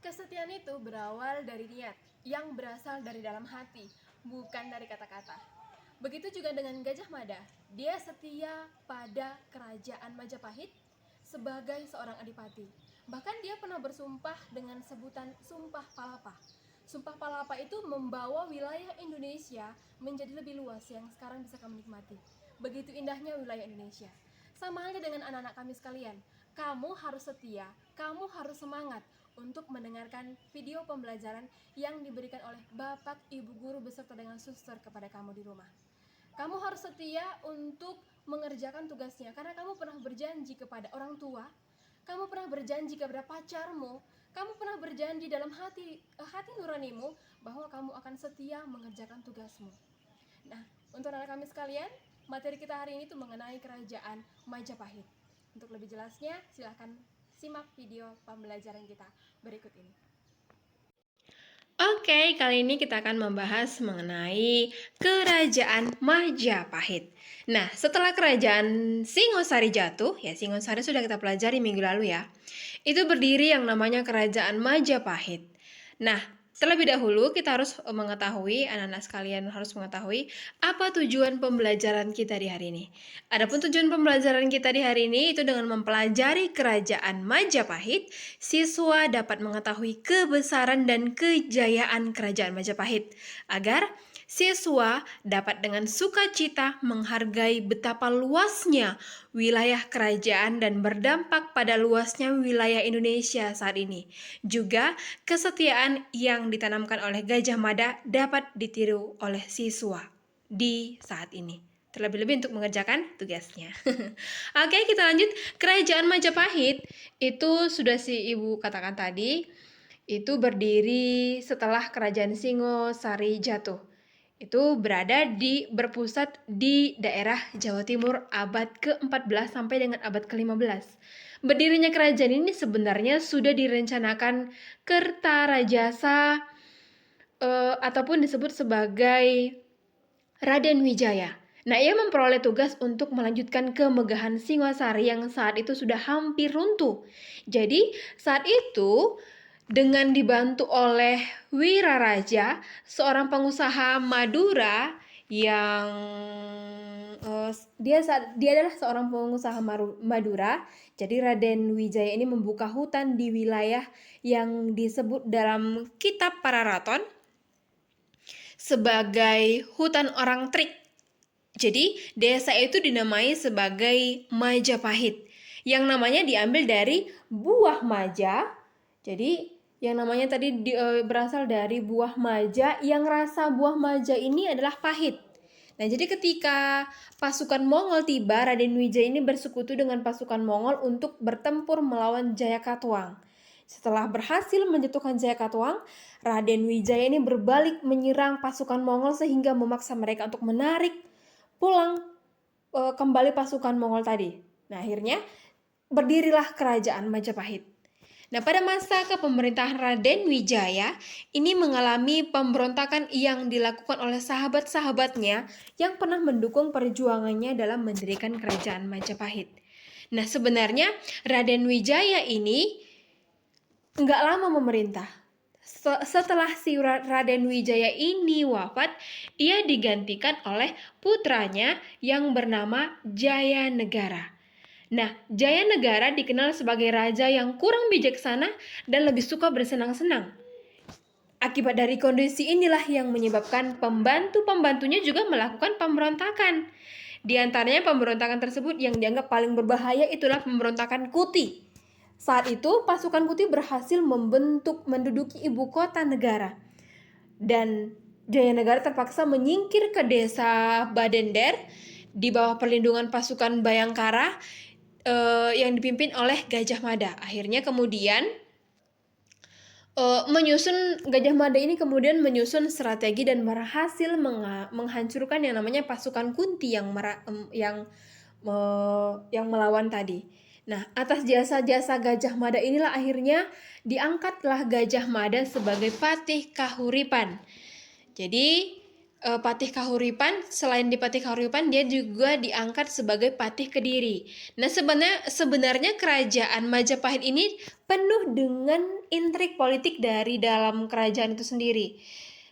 Kesetiaan itu berawal dari niat yang berasal dari dalam hati, bukan dari kata-kata. Begitu juga dengan Gajah Mada. Dia setia pada kerajaan Majapahit sebagai seorang adipati. Bahkan dia pernah bersumpah dengan sebutan Sumpah Palapa. Sumpah Palapa itu membawa wilayah Indonesia menjadi lebih luas yang sekarang bisa kami nikmati. Begitu indahnya wilayah Indonesia. Sama halnya dengan anak-anak kami sekalian. Kamu harus setia, kamu harus semangat untuk mendengarkan video pembelajaran yang diberikan oleh Bapak Ibu Guru beserta dengan suster kepada kamu di rumah. Kamu harus setia untuk mengerjakan tugasnya karena kamu pernah berjanji kepada orang tua, kamu pernah berjanji kepada pacarmu, kamu pernah berjanji dalam hati nuranimu bahwa kamu akan setia mengerjakan tugasmu. Nah, untuk anak kami sekalian, materi kita hari ini tuh mengenai kerajaan Majapahit. Untuk lebih jelasnya, silahkan simak video pembelajaran kita berikut ini. Oke, kali ini kita akan membahas mengenai kerajaan Majapahit. Nah, setelah kerajaan Singosari jatuh, ya Singosari sudah kita pelajari minggu lalu ya. Itu berdiri yang namanya kerajaan Majapahit. Nah, terlebih dahulu kita harus mengetahui, anak-anak sekalian harus mengetahui apa tujuan pembelajaran kita di hari ini. Adapun tujuan pembelajaran kita di hari ini itu dengan mempelajari kerajaan Majapahit, siswa dapat mengetahui kebesaran dan kejayaan kerajaan Majapahit agar siswa dapat dengan sukacita menghargai betapa luasnya wilayah kerajaan dan berdampak pada luasnya wilayah Indonesia saat ini. Juga kesetiaan yang ditanamkan oleh Gajah Mada dapat ditiru oleh siswa di saat ini. Terlebih-lebih untuk mengerjakan tugasnya. Oke, kita lanjut. Kerajaan Majapahit itu sudah si Ibu katakan tadi, itu berdiri setelah kerajaan Singosari jatuh. Itu berpusat di daerah Jawa Timur abad ke-14 sampai dengan abad ke-15. Berdirinya kerajaan ini sebenarnya sudah direncanakan Kertarajasa ataupun disebut sebagai Raden Wijaya. Nah, ia memperoleh tugas untuk melanjutkan kemegahan Singosari yang saat itu sudah hampir runtuh. Jadi, saat itu dengan dibantu oleh Wiraraja, seorang pengusaha Madura yang dia adalah seorang pengusaha Madura. Jadi Raden Wijaya ini membuka hutan di wilayah yang disebut dalam kitab Pararaton sebagai hutan orang trik. Jadi desa itu dinamai sebagai Majapahit, yang namanya diambil dari buah maja. Jadi yang namanya tadi berasal dari buah maja, yang rasa buah maja ini adalah pahit. Nah, jadi ketika pasukan Mongol tiba, Raden Wijaya ini bersekutu dengan pasukan Mongol untuk bertempur melawan Jayakatwang. Setelah berhasil menjatuhkan Jayakatwang, Raden Wijaya ini berbalik menyerang pasukan Mongol sehingga memaksa mereka untuk menarik pulang kembali pasukan Mongol tadi. Nah, akhirnya berdirilah kerajaan Majapahit. Nah, pada masa kepemerintahan Raden Wijaya, ini mengalami pemberontakan yang dilakukan oleh sahabat-sahabatnya yang pernah mendukung perjuangannya dalam mendirikan kerajaan Majapahit. Nah, sebenarnya Raden Wijaya ini nggak lama memerintah. Setelah si Raden Wijaya ini wafat, ia digantikan oleh putranya yang bernama Jayanegara. Nah, Jayanegara dikenal sebagai raja yang kurang bijaksana dan lebih suka bersenang-senang. Akibat dari kondisi inilah yang menyebabkan pembantu-pembantunya juga melakukan pemberontakan. Di antaranya pemberontakan tersebut yang dianggap paling berbahaya itulah pemberontakan Kuti. Saat itu, pasukan Kuti berhasil menduduki ibu kota negara. Dan Jayanegara terpaksa menyingkir ke desa Badender di bawah perlindungan pasukan Bayangkara yang dipimpin oleh Gajah Mada. Akhirnya kemudian Gajah Mada ini kemudian menyusun strategi dan berhasil menghancurkan yang namanya pasukan Kunti yang melawan tadi. Nah, atas jasa-jasa Gajah Mada inilah akhirnya diangkatlah Gajah Mada sebagai Patih Kahuripan. Jadi Patih Kahuripan, selain di Patih Kahuripan dia juga diangkat sebagai Patih Kediri. Nah, sebenarnya kerajaan Majapahit ini penuh dengan intrik politik dari dalam kerajaan itu sendiri.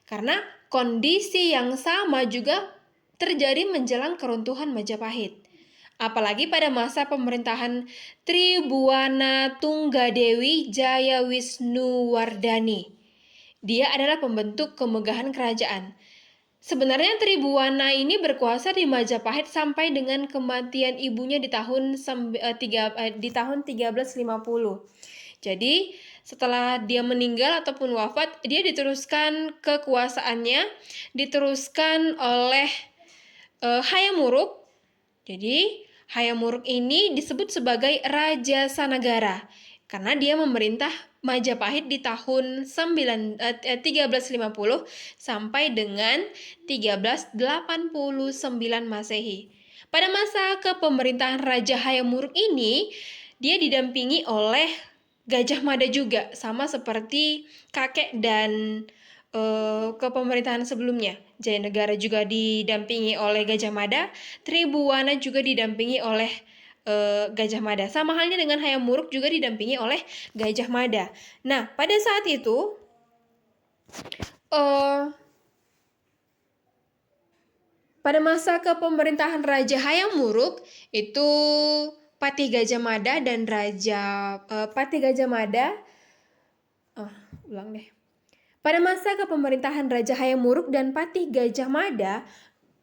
Karena kondisi yang sama juga terjadi menjelang keruntuhan Majapahit. Apalagi pada masa pemerintahan Tribuana Tunggadewi Jaya Wisnuwardani. Dia adalah pembentuk kemegahan kerajaan. Sebenarnya Tribuana ini berkuasa di Majapahit sampai dengan kematian ibunya di tahun 1350. Jadi, setelah dia meninggal ataupun wafat, dia diteruskan kekuasaannya diteruskan oleh Hayam Wuruk. Jadi, Hayam Wuruk ini disebut sebagai Raja Sanagara karena dia memerintah Majapahit di tahun 1350 sampai dengan 1389 Masehi. Pada masa kepemerintahan Raja Hayam Wuruk ini, dia didampingi oleh Gajah Mada juga, sama seperti kakek dan kepemerintahan sebelumnya. Jayanegara juga didampingi oleh Gajah Mada, Tribuana juga didampingi oleh Gajah Mada. Sama halnya dengan Hayam Wuruk juga didampingi oleh Gajah Mada. Nah, pada saat itu pada masa kepemerintahan Raja Hayam Wuruk itu Patih Gajah Mada dan Patih Gajah Mada ulang deh. Pada masa kepemerintahan Raja Hayam Wuruk dan Patih Gajah Mada,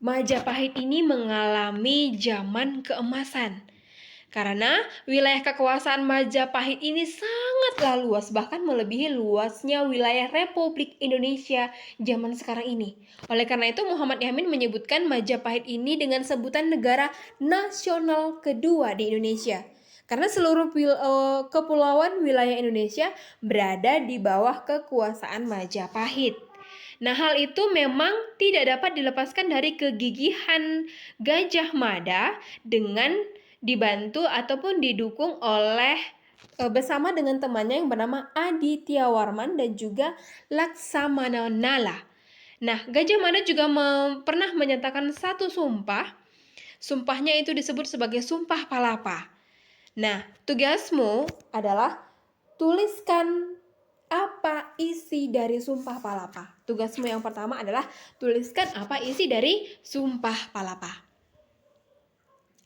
Majapahit ini mengalami zaman keemasan. Karena wilayah kekuasaan Majapahit ini sangatlah luas, bahkan melebihi luasnya wilayah Republik Indonesia zaman sekarang ini. Oleh karena itu, Muhammad Yamin menyebutkan Majapahit ini dengan sebutan negara nasional kedua di Indonesia. Karena seluruh kepulauan wilayah Indonesia berada di bawah kekuasaan Majapahit. Nah, hal itu memang tidak dapat dilepaskan dari kegigihan Gajah Mada dengan dibantu ataupun didukung oleh bersama dengan temannya yang bernama Aditya Warman dan juga Laksamana Nala. Nah, Gajah Mada juga pernah menyatakan satu sumpah. Sumpahnya itu disebut sebagai Sumpah Palapa. Nah, tugasmu adalah tuliskan apa isi dari Sumpah Palapa. Tugasmu yang pertama adalah tuliskan apa isi dari Sumpah Palapa.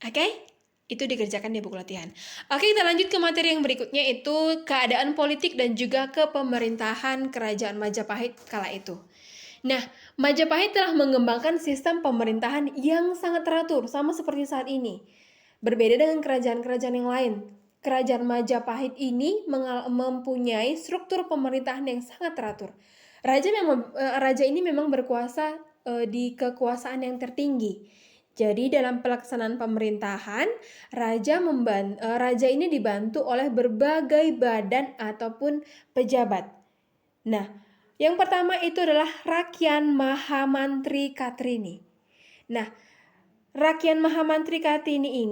Oke? Itu dikerjakan di buku latihan. Oke, kita lanjut ke materi yang berikutnya, itu keadaan politik dan juga kepemerintahan kerajaan Majapahit kala itu. Nah, Majapahit telah mengembangkan sistem pemerintahan yang sangat teratur, sama seperti saat ini. Berbeda dengan kerajaan-kerajaan yang lain. Kerajaan Majapahit ini mempunyai struktur pemerintahan yang sangat teratur. Raja ini memang berkuasa di kekuasaan yang tertinggi. Jadi dalam pelaksanaan pemerintahan, raja ini dibantu oleh berbagai badan ataupun pejabat. Nah, yang pertama itu adalah Rakyan Mahamantri Katrini. Nah, Rakyan Mahamantri Katrini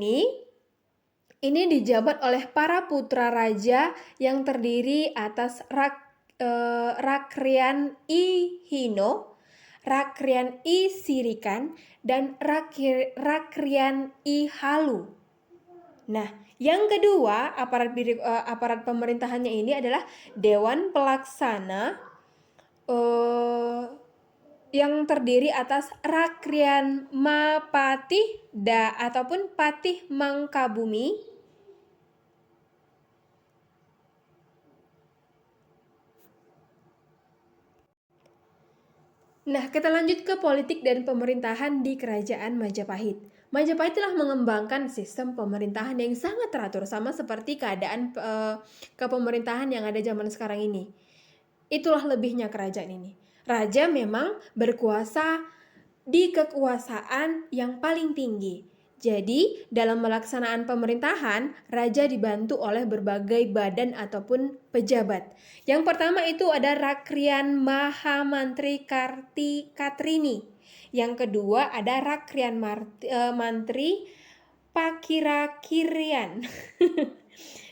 ini dijabat oleh para putra raja yang terdiri atas Rakyan I Hino, Rakyan I Sirikan, dan Rakyan I Halu. Nah, yang kedua, aparat pemerintahannya ini adalah Dewan Pelaksana yang terdiri atas Rakyan Mapatih ataupun Patih Mangkabumi, Nah, kita lanjut ke politik dan pemerintahan di Kerajaan Majapahit. Majapahit telah mengembangkan sistem pemerintahan yang sangat teratur, sama seperti keadaan kepemerintahan yang ada zaman sekarang ini. Itulah lebihnya kerajaan ini. Raja memang berkuasa di kekuasaan yang paling tinggi. Jadi, dalam melaksanaan pemerintahan, raja dibantu oleh berbagai badan ataupun pejabat. Yang pertama itu ada Rakyan Mahamantri Katrini. Yang kedua ada Rakyan Mantri Pakirakiryan.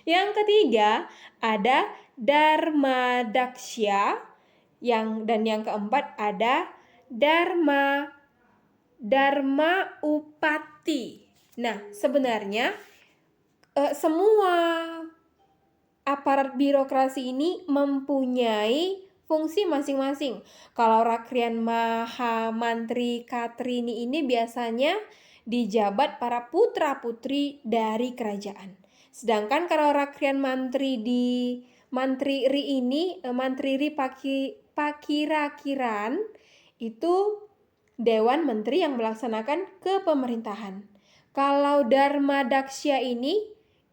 Yang ketiga ada Dharmadaksya, dan yang keempat ada Dharma Upati. Nah, sebenarnya semua aparat birokrasi ini mempunyai fungsi masing-masing. Kalau Rakrian Maha Mantri Katrini ini biasanya dijabat para putra-putri dari kerajaan. Sedangkan kalau Rakrian Mantri Ri ini, Mantri Ri Pakirakiran itu Dewan Menteri yang melaksanakan kepemerintahan. Kalau Dharma Daksya ini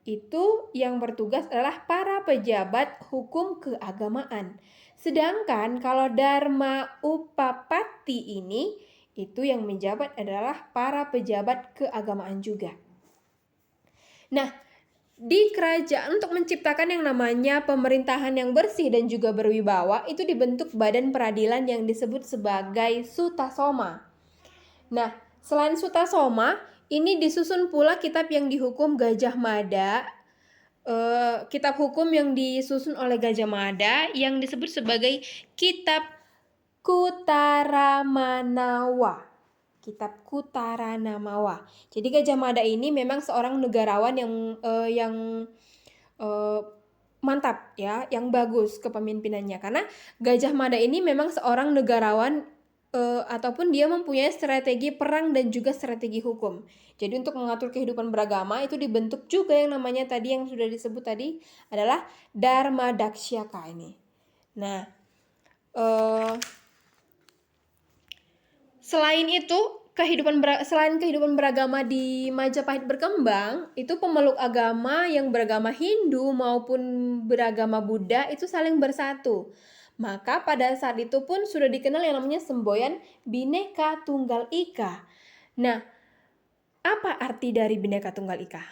itu yang bertugas adalah para pejabat hukum keagamaan. Sedangkan kalau Dharma Upapati ini itu yang menjabat adalah para pejabat keagamaan juga. Nah, di kerajaan untuk menciptakan yang namanya pemerintahan yang bersih dan juga berwibawa itu dibentuk badan peradilan yang disebut sebagai Sutasoma. Nah, selain Sutasoma, ini disusun pula kitab yang dihukum Gajah Mada, kitab hukum yang disusun oleh Gajah Mada yang disebut sebagai Kitab Kutaramanawa. Kitab Kutaranamawa. Jadi Gajah Mada ini memang seorang negarawan yang mantap ya, yang bagus kepemimpinannya, karena Gajah Mada ini memang seorang negarawan ataupun dia mempunyai strategi perang dan juga strategi hukum. Jadi untuk mengatur kehidupan beragama itu dibentuk juga yang namanya tadi yang sudah disebut tadi adalah Dharma Daksyaka ini. Nah, selain kehidupan beragama di Majapahit berkembang, itu pemeluk agama yang beragama Hindu maupun beragama Buddha itu saling bersatu. Maka pada saat itu pun sudah dikenal yang namanya semboyan Bhinneka Tunggal Ika. Nah, apa arti dari Bhinneka Tunggal Ika?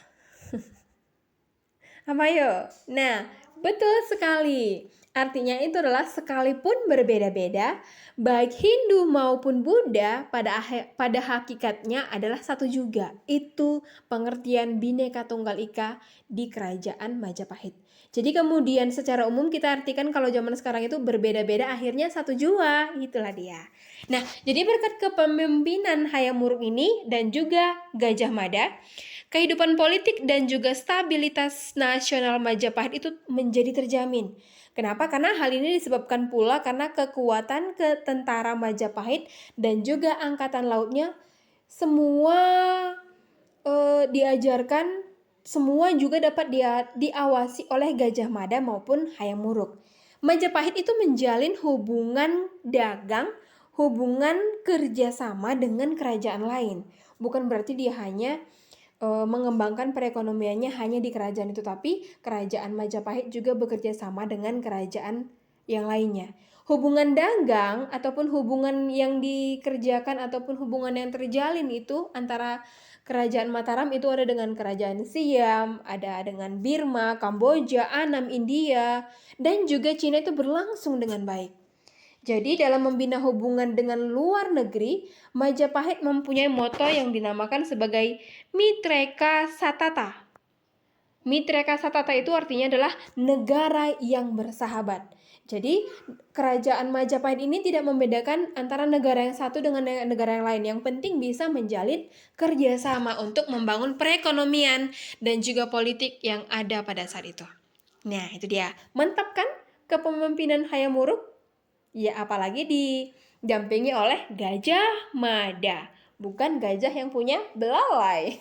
Apa yo? Nah, betul sekali. Artinya itu adalah sekalipun berbeda-beda, baik Hindu maupun Buddha pada hakikatnya adalah satu juga. Itu pengertian Bhinneka Tunggal Ika di Kerajaan Majapahit. Jadi kemudian secara umum kita artikan kalau zaman sekarang itu berbeda-beda akhirnya satu jua, itulah dia. Nah, jadi berkat kepemimpinan Hayam Wuruk ini dan juga Gajah Mada, kehidupan politik dan juga stabilitas nasional Majapahit itu menjadi terjamin. Kenapa? Karena hal ini disebabkan pula karena kekuatan tentara Majapahit dan juga angkatan lautnya semua diajarkan, semua juga dapat diawasi oleh Gajah Mada maupun Hayam Wuruk. Majapahit itu menjalin hubungan dagang, hubungan kerjasama dengan kerajaan lain. Bukan berarti dia hanya mengembangkan perekonomiannya hanya di kerajaan itu, tapi kerajaan Majapahit juga bekerja sama dengan kerajaan yang lainnya. Hubungan dagang ataupun hubungan yang dikerjakan ataupun hubungan yang terjalin itu antara kerajaan Mataram itu ada dengan kerajaan Siam, ada dengan Birma, Kamboja, Annam, India, dan juga Cina itu berlangsung dengan baik. Jadi dalam membina hubungan dengan luar negeri, Majapahit mempunyai moto yang dinamakan sebagai Mitreka Satata. Mitreka Satata itu artinya adalah negara yang bersahabat. Jadi kerajaan Majapahit ini tidak membedakan antara negara yang satu dengan negara yang lain. Yang penting bisa menjalin kerjasama untuk membangun perekonomian dan juga politik yang ada pada saat itu. Nah, itu dia. Mantap kan kepemimpinan Hayam Wuruk? Ya, apalagi didampingi oleh Gajah Mada, bukan gajah yang punya belalai.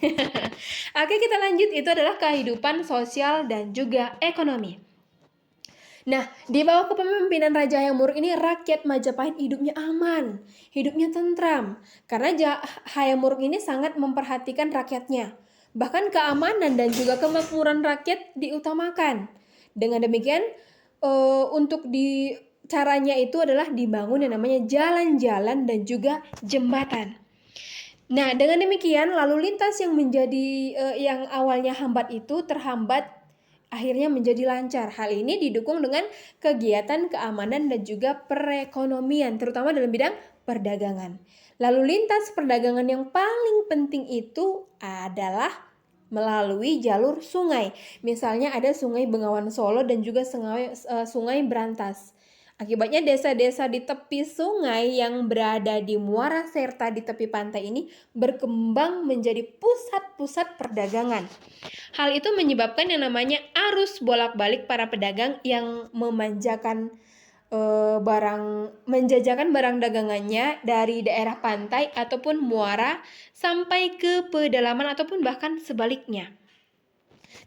Oke, kita lanjut. Itu adalah kehidupan sosial dan juga ekonomi. Nah, di bawah kepemimpinan Raja Hayam Wuruk ini rakyat Majapahit hidupnya aman, hidupnya tentram. Karena Hayam Wuruk ini sangat memperhatikan rakyatnya. Bahkan keamanan dan juga kemakmuran rakyat diutamakan. Dengan demikian, caranya itu adalah dibangun yang namanya jalan-jalan dan juga jembatan. Nah, dengan demikian lalu lintas yang yang awalnya hambat itu terhambat akhirnya menjadi lancar. Hal ini didukung dengan kegiatan keamanan dan juga perekonomian, terutama dalam bidang perdagangan. Lalu lintas perdagangan yang paling penting itu adalah melalui jalur sungai. Misalnya ada Sungai Bengawan Solo dan juga Sungai Brantas. Akibatnya desa-desa di tepi sungai yang berada di muara serta di tepi pantai ini berkembang menjadi pusat-pusat perdagangan. Hal itu menyebabkan yang namanya arus bolak-balik para pedagang yang menjajakan barang dagangannya dari daerah pantai ataupun muara sampai ke pedalaman ataupun bahkan sebaliknya.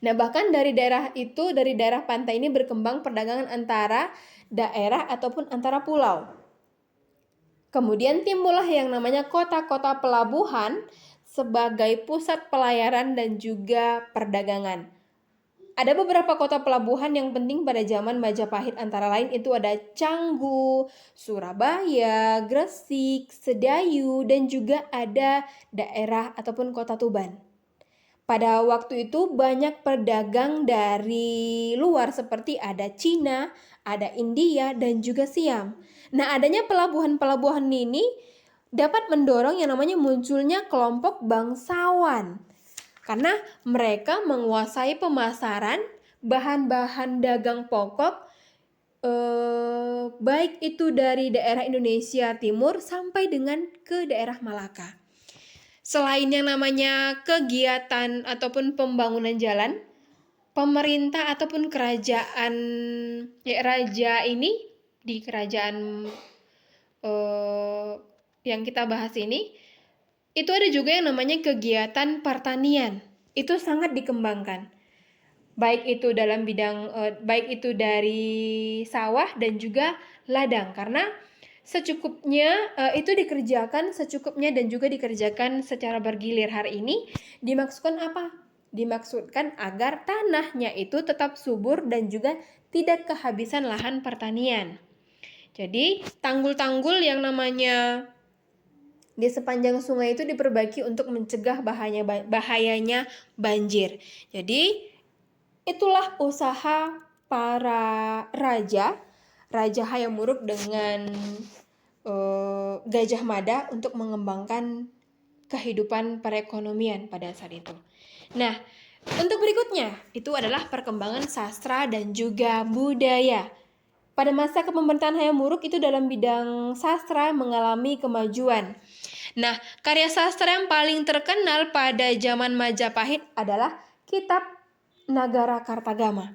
Nah, bahkan dari daerah pantai ini berkembang perdagangan antara daerah ataupun antara pulau. Kemudian timbullah yang namanya kota-kota pelabuhan sebagai pusat pelayaran dan juga perdagangan. Ada beberapa kota pelabuhan yang penting pada zaman Majapahit, antara lain itu ada Canggu, Surabaya, Gresik, Sedayu, dan juga ada daerah ataupun kota Tuban. Pada waktu itu banyak pedagang dari luar seperti ada Cina, ada India, dan juga Siam. Nah, adanya pelabuhan-pelabuhan ini dapat mendorong yang namanya munculnya kelompok bangsawan. Karena mereka menguasai pemasaran bahan-bahan dagang pokok baik itu dari daerah Indonesia Timur sampai dengan ke daerah Malaka. Selain yang namanya kegiatan ataupun pembangunan jalan, pemerintah ataupun kerajaan raja ini di kerajaan yang kita bahas ini, itu ada juga yang namanya kegiatan pertanian. Itu sangat dikembangkan. Baik itu dalam bidang baik itu dari sawah dan juga ladang, karena secukupnya itu dikerjakan secukupnya dan juga dikerjakan secara bergilir. Hari ini dimaksudkan apa? Dimaksudkan agar tanahnya itu tetap subur dan juga tidak kehabisan lahan pertanian. Jadi tanggul-tanggul yang namanya di sepanjang sungai itu diperbaiki untuk mencegah bahayanya banjir. Jadi itulah usaha para Raja Hayam Wuruk dengan Gajah Mada untuk mengembangkan kehidupan perekonomian pada saat itu. Nah, untuk berikutnya itu adalah perkembangan sastra dan juga budaya. Pada masa kepemerintahan Hayam Wuruk itu dalam bidang sastra mengalami kemajuan. Nah, karya sastra yang paling terkenal pada zaman Majapahit adalah kitab Nagara Kartagama.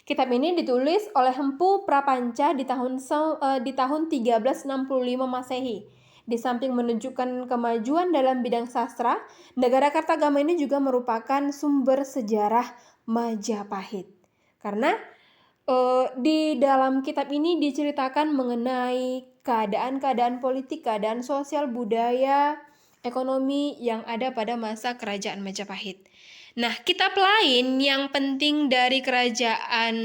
Kitab ini ditulis oleh Empu Prapanca di tahun 1365 Masehi. Di samping menunjukkan kemajuan dalam bidang sastra, Nagara Kartagama ini juga merupakan sumber sejarah Majapahit. Karena di dalam kitab ini diceritakan mengenai keadaan-keadaan politik, keadaan sosial, budaya, ekonomi yang ada pada masa kerajaan Majapahit. Nah, kitab lain yang penting dari kerajaan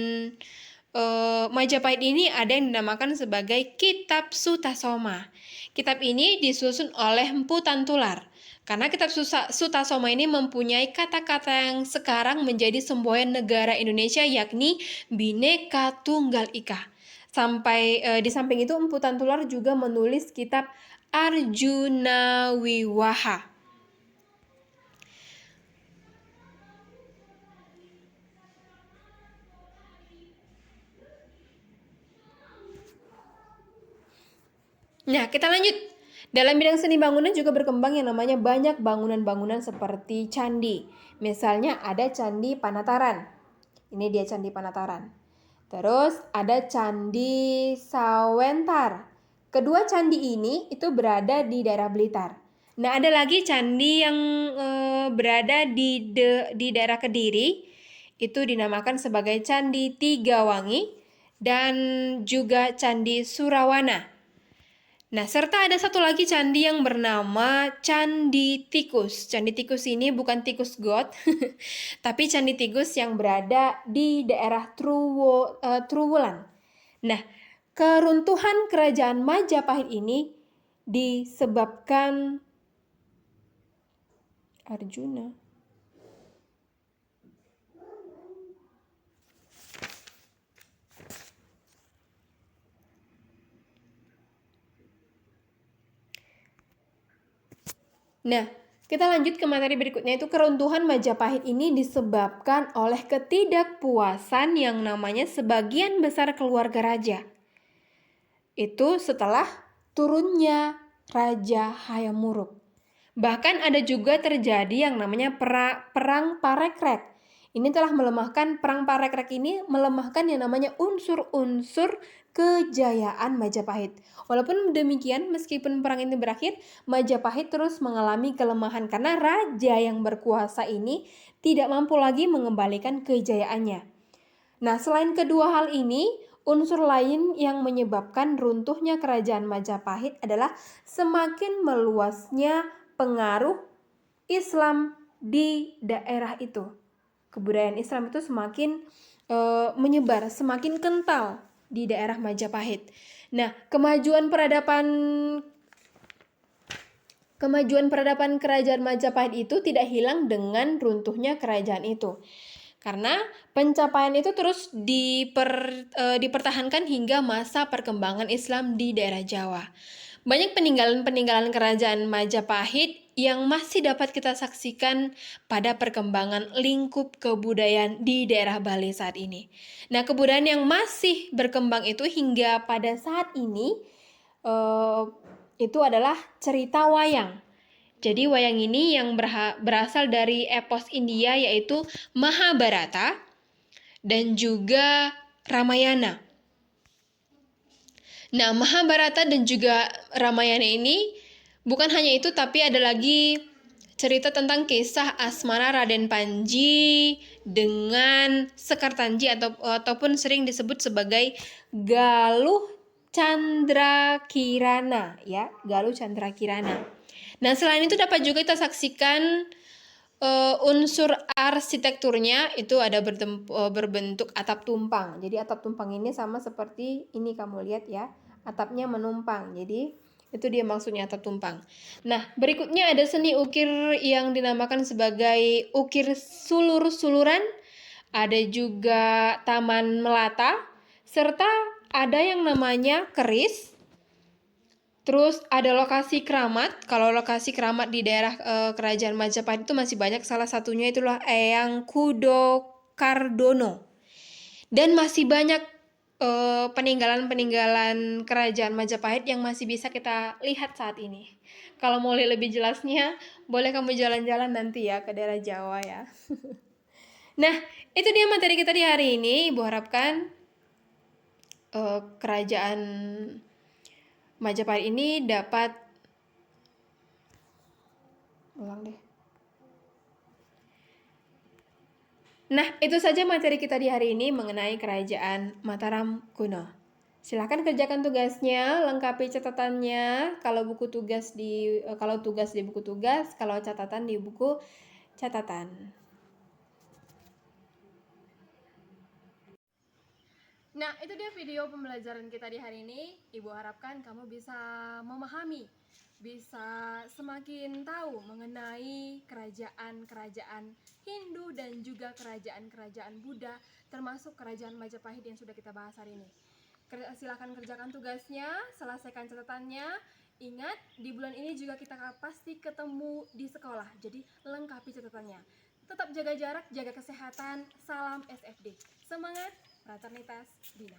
Majapahit ini ada yang dinamakan sebagai Kitab Sutasoma. Kitab ini disusun oleh Empu Tantular. Karena kitab Sutasoma ini mempunyai kata-kata yang sekarang menjadi semboyan negara Indonesia, yakni Bhinneka Tunggal Ika. Di samping itu Empu Tantular juga menulis kitab Arjuna Wiwaha. Nah, kita lanjut. Dalam bidang seni bangunan juga berkembang yang namanya banyak bangunan-bangunan seperti candi. Misalnya ada Candi Panataran. Ini dia Candi Panataran. Terus ada Candi Sawentar. Kedua candi ini itu berada di daerah Blitar. Nah, ada lagi candi yang berada di daerah Kediri. Itu dinamakan sebagai Candi Tigawangi dan juga Candi Surawana. Nah, serta ada satu lagi candi yang bernama Candi Tikus. Candi Tikus ini bukan tikus got, tapi Candi Tikus yang berada di daerah Trowulan. Nah, keruntuhan kerajaan Majapahit ini disebabkan Arjuna. Nah, kita lanjut ke materi berikutnya, itu keruntuhan Majapahit ini disebabkan oleh ketidakpuasan yang namanya sebagian besar keluarga raja. Itu setelah turunnya Raja Hayam Wuruk. Bahkan ada juga terjadi yang namanya Perang Parekrek. Ini telah melemahkan Perang Parekrek ini melemahkan yang namanya unsur-unsur kejayaan Majapahit. Walaupun demikian, meskipun perang ini berakhir, Majapahit terus mengalami kelemahan karena raja yang berkuasa ini tidak mampu lagi mengembalikan kejayaannya. Nah, selain kedua hal ini, unsur lain yang menyebabkan runtuhnya kerajaan Majapahit adalah semakin meluasnya pengaruh Islam di daerah itu. Kebudayaan Islam itu semakin menyebar, semakin kental di daerah Majapahit. Nah, kemajuan peradaban kerajaan Majapahit itu tidak hilang dengan runtuhnya kerajaan itu. Karena pencapaian itu terus dipertahankan hingga masa perkembangan Islam di daerah Jawa. Banyak peninggalan-peninggalan kerajaan Majapahit yang masih dapat kita saksikan pada perkembangan lingkup kebudayaan di daerah Bali saat ini. Nah, kebudayaan yang masih berkembang itu hingga pada saat ini itu adalah cerita wayang. Jadi wayang ini yang berasal dari epos India yaitu Mahabharata dan juga Ramayana. Nah, Mahabharata dan juga Ramayana ini bukan hanya itu, tapi ada lagi cerita tentang kisah asmara Raden Panji dengan Sekar Tanji ataupun sering disebut sebagai Galuh Candrakirana, ya, Galuh Candrakirana. Nah, selain itu dapat juga kita saksikan unsur arsitekturnya itu ada berbentuk atap tumpang. Jadi atap tumpang ini sama seperti ini, kamu lihat ya, atapnya menumpang. Jadi itu dia maksudnya atap tumpang. Nah, berikutnya ada seni ukir yang dinamakan sebagai ukir sulur-suluran. Ada juga taman melata, serta ada yang namanya keris. Terus ada lokasi keramat. Kalau lokasi keramat di daerah kerajaan Majapahit itu masih banyak. Salah satunya itulah Eyang Kudo Kardono. Dan masih banyak peninggalan-peninggalan kerajaan Majapahit yang masih bisa kita lihat saat ini. Kalau mau lihat lebih jelasnya, boleh kamu jalan-jalan nanti ya ke daerah Jawa ya. Nah, itu dia materi kita di hari ini. Ibu harapkan kerajaan Majapahit ini dapat Nah, itu saja materi kita di hari ini mengenai kerajaan Mataram kuno. Silakan kerjakan tugasnya, lengkapi catatannya. Kalau tugas di buku tugas, kalau catatan di buku catatan. Nah, itu dia video pembelajaran kita di hari ini. Ibu harapkan kamu bisa memahami, bisa semakin tahu mengenai kerajaan-kerajaan Hindu dan juga kerajaan-kerajaan Buddha, termasuk kerajaan Majapahit yang sudah kita bahas hari ini. Silakan kerjakan tugasnya, selesaikan catatannya. Ingat, di bulan ini juga kita pasti ketemu di sekolah, jadi lengkapi catatannya. Tetap jaga jarak, jaga kesehatan. Salam SFD. Semangat! Fraternitas Dina.